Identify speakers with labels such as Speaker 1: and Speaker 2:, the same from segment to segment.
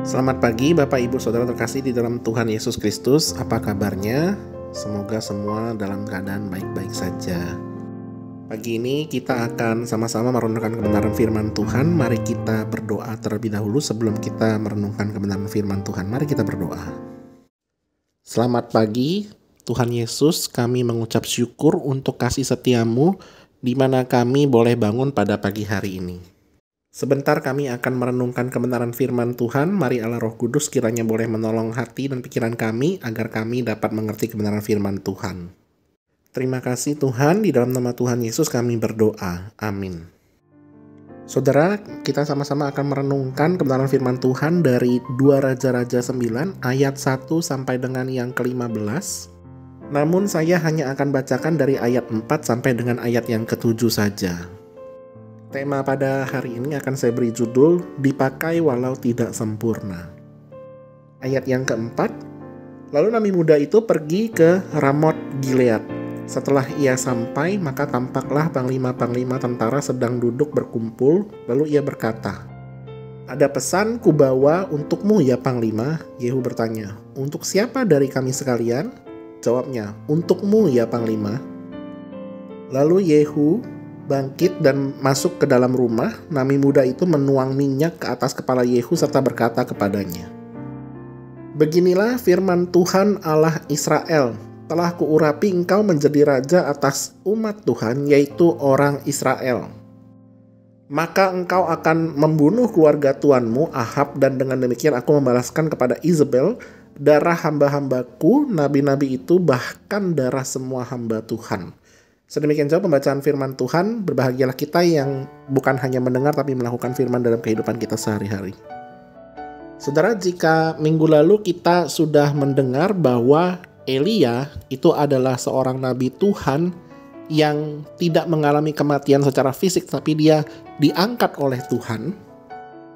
Speaker 1: Selamat pagi Bapak Ibu Saudara terkasih di dalam Tuhan Yesus Kristus. Apa kabarnya? Semoga semua dalam keadaan baik-baik saja. Pagi ini kita akan sama-sama merenungkan kebenaran firman Tuhan. Mari kita berdoa terlebih dahulu sebelum kita merenungkan kebenaran firman Tuhan. Mari kita berdoa. Selamat pagi Tuhan Yesus, kami mengucap syukur untuk kasih setiamu di mana kami boleh bangun pada pagi hari ini. Sebentar kami akan merenungkan kebenaran firman Tuhan. Mari Allah Roh Kudus kiranya boleh menolong hati dan pikiran kami agar kami dapat mengerti kebenaran firman Tuhan. Terima kasih Tuhan, di dalam nama Tuhan Yesus kami berdoa. Amin. Saudara, kita sama-sama akan merenungkan kebenaran firman Tuhan dari 2 Raja-Raja 9 ayat 1 sampai dengan yang ke-15. Namun saya hanya akan bacakan dari ayat 4 sampai dengan ayat yang ke-7 saja. Tema pada hari ini akan saya beri judul, Dipakai Walau Tidak Sempurna. Ayat yang keempat, lalu nabi muda itu pergi ke Ramot Gilead. Setelah ia sampai, maka tampaklah panglima-panglima tentara sedang duduk berkumpul, lalu ia berkata, "Ada pesan kubawa untukmu ya panglima?" Yehu bertanya, "Untuk siapa dari kami sekalian?" Jawabnya, "Untukmu ya panglima." Lalu Yehu bangkit dan masuk ke dalam rumah. Nabi muda itu menuang minyak ke atas kepala Yehu serta berkata kepadanya, "Beginilah firman Tuhan Allah Israel, telah kuurapi engkau menjadi raja atas umat Tuhan, yaitu orang Israel. Maka engkau akan membunuh keluarga tuanmu Ahab, dan dengan demikian aku membalaskan kepada Izebel darah hamba-hambaku, nabi-nabi itu, bahkan darah semua hamba Tuhan." Sedemikian jauh pembacaan firman Tuhan. Berbahagialah kita yang bukan hanya mendengar tapi melakukan firman dalam kehidupan kita sehari-hari. Saudara, jika minggu lalu kita sudah mendengar bahwa Elia itu adalah seorang nabi Tuhan yang tidak mengalami kematian secara fisik, tapi dia diangkat oleh Tuhan.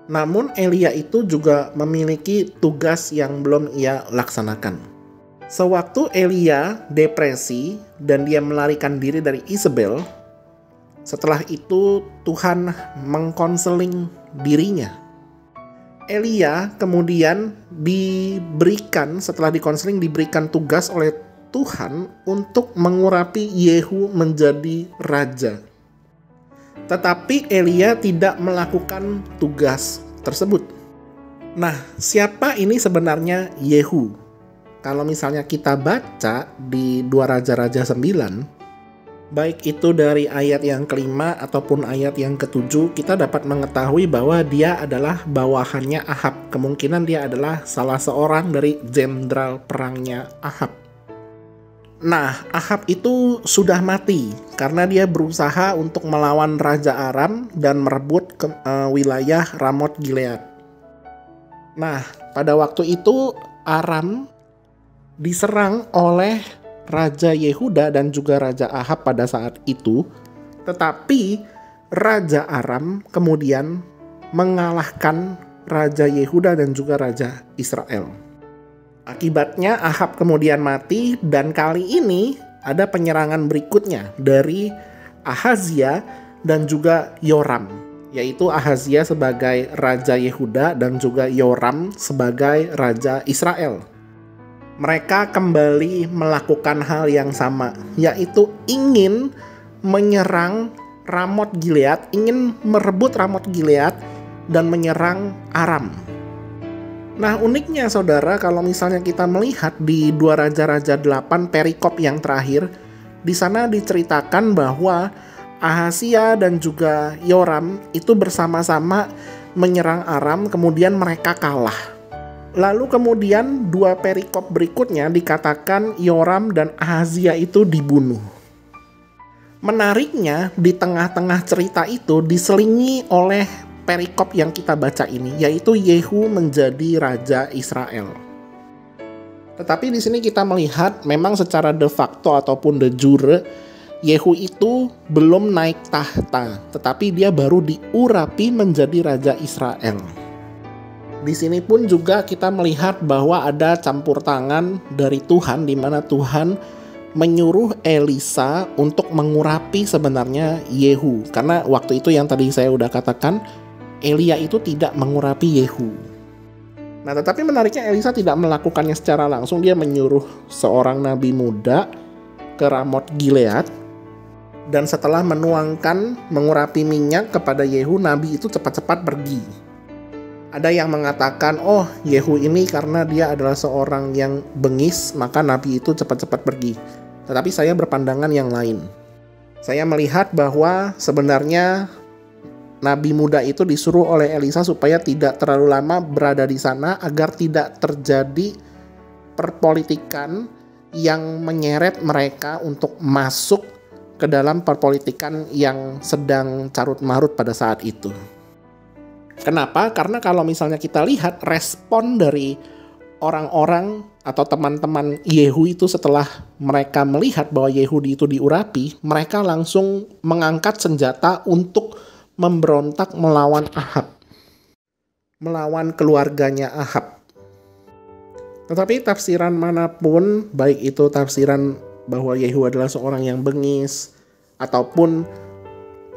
Speaker 1: Namun Elia itu juga memiliki tugas yang belum ia laksanakan. Sewaktu Elia depresi dan dia melarikan diri dari Izebel, setelah itu Tuhan mengkonseling dirinya. Elia kemudian setelah dikonseling diberikan tugas oleh Tuhan untuk mengurapi Yehu menjadi raja. Tetapi Elia tidak melakukan tugas tersebut. Nah, siapa ini sebenarnya Yehu? Kalau misalnya kita baca di 2 Raja-Raja 9, baik itu dari ayat yang ke-5 ataupun ayat yang ke-7, kita dapat mengetahui bahwa dia adalah bawahannya Ahab. Kemungkinan dia adalah salah seorang dari jenderal perangnya Ahab. Nah, Ahab itu sudah mati karena dia berusaha untuk melawan Raja Aram dan merebut wilayah Ramot Gilead. Nah, pada waktu itu Aram diserang oleh Raja Yehuda dan juga Raja Ahab pada saat itu, tetapi Raja Aram kemudian mengalahkan Raja Yehuda dan juga Raja Israel. Akibatnya Ahab kemudian mati, dan kali ini ada penyerangan berikutnya dari Ahazia dan juga Yoram, yaitu Ahazia sebagai Raja Yehuda dan juga Yoram sebagai Raja Israel. Mereka kembali melakukan hal yang sama, yaitu ingin menyerang Ramot Gilead, ingin merebut Ramot Gilead dan menyerang Aram. Nah, uniknya saudara, kalau misalnya kita melihat di 2 Raja-Raja 8 perikop yang terakhir, di sana diceritakan bahwa Ahazia dan juga Yoram itu bersama-sama menyerang Aram, kemudian mereka kalah. Lalu kemudian 2 perikop berikutnya dikatakan Yoram dan Ahazia itu dibunuh. Menariknya, di tengah-tengah cerita itu diselingi oleh perikop yang kita baca ini, yaitu Yehu menjadi Raja Israel. Tetapi di sini kita melihat memang secara de facto ataupun de jure, Yehu itu belum naik tahta, tetapi dia baru diurapi menjadi Raja Israel. Di sini pun juga kita melihat bahwa ada campur tangan dari Tuhan, di mana Tuhan menyuruh Elisa untuk mengurapi sebenarnya Yehu. Karena waktu itu yang tadi saya udah katakan, Elia itu tidak mengurapi Yehu. Nah, tetapi menariknya Elisa tidak melakukannya secara langsung. Dia menyuruh seorang nabi muda ke Ramot Gilead, dan setelah mengurapi minyak kepada Yehu, nabi itu cepat-cepat pergi. Ada yang mengatakan, oh Yehu ini karena dia adalah seorang yang bengis, maka nabi itu cepat-cepat pergi. Tetapi saya berpandangan yang lain. Saya melihat bahwa sebenarnya nabi muda itu disuruh oleh Elisa supaya tidak terlalu lama berada di sana agar tidak terjadi perpolitikan yang menyeret mereka untuk masuk ke dalam perpolitikan yang sedang carut-marut pada saat itu. Kenapa? Karena kalau misalnya kita lihat respon dari orang-orang atau teman-teman Yehu itu setelah mereka melihat bahwa Yehudi itu diurapi, mereka langsung mengangkat senjata untuk memberontak melawan Ahab, melawan keluarganya Ahab. Tetapi tafsiran manapun, baik itu tafsiran bahwa Yehu adalah seorang yang bengis, ataupun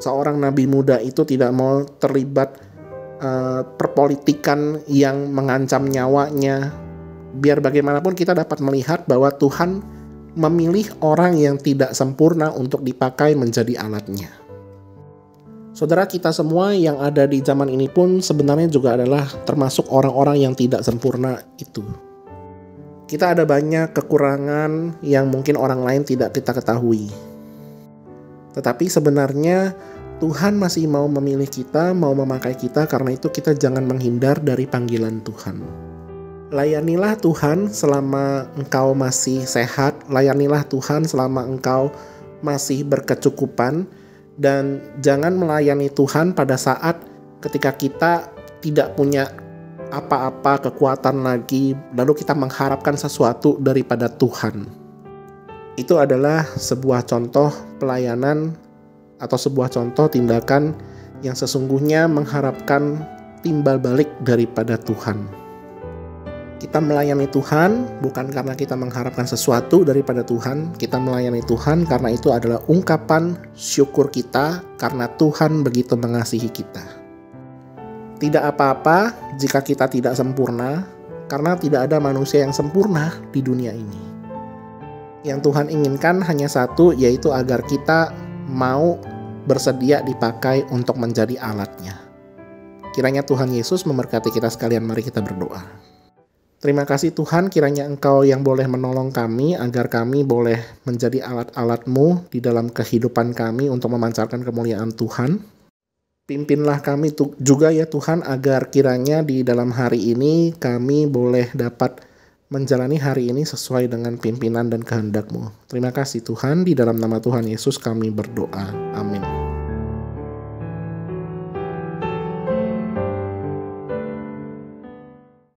Speaker 1: seorang nabi muda itu tidak mau terlibat perpolitikan yang mengancam nyawanya, biar bagaimanapun kita dapat melihat bahwa Tuhan memilih orang yang tidak sempurna untuk dipakai menjadi alatnya. Saudara, kita semua yang ada di zaman ini pun sebenarnya juga adalah termasuk orang-orang yang tidak sempurna itu. Kita ada banyak kekurangan yang mungkin orang lain tidak kita ketahui. Tetapi sebenarnya Tuhan masih mau memilih kita, mau memakai kita, karena itu kita jangan menghindar dari panggilan Tuhan. Layanilah Tuhan selama engkau masih sehat, layanilah Tuhan selama engkau masih berkecukupan, dan jangan melayani Tuhan pada saat ketika kita tidak punya apa-apa kekuatan lagi, lalu kita mengharapkan sesuatu daripada Tuhan. Itu adalah sebuah contoh pelayanan atau sebuah contoh tindakan yang sesungguhnya mengharapkan timbal balik daripada Tuhan. Kita melayani Tuhan bukan karena kita mengharapkan sesuatu daripada Tuhan. Kita melayani Tuhan karena itu adalah ungkapan syukur kita karena Tuhan begitu mengasihi kita. Tidak apa-apa jika kita tidak sempurna, karena tidak ada manusia yang sempurna di dunia ini. Yang Tuhan inginkan hanya satu, yaitu agar kita mau bersedia dipakai untuk menjadi alatnya. Kiranya Tuhan Yesus memberkati kita sekalian. Mari kita berdoa. Terima kasih Tuhan, kiranya Engkau yang boleh menolong kami agar kami boleh menjadi alat-alat-Mu di dalam kehidupan kami untuk memancarkan kemuliaan Tuhan. Pimpinlah kami juga ya Tuhan, agar kiranya di dalam hari ini kami boleh dapat menjalani hari ini sesuai dengan pimpinan dan kehendak-Mu. Terima kasih Tuhan, di dalam nama Tuhan Yesus kami berdoa. Amin.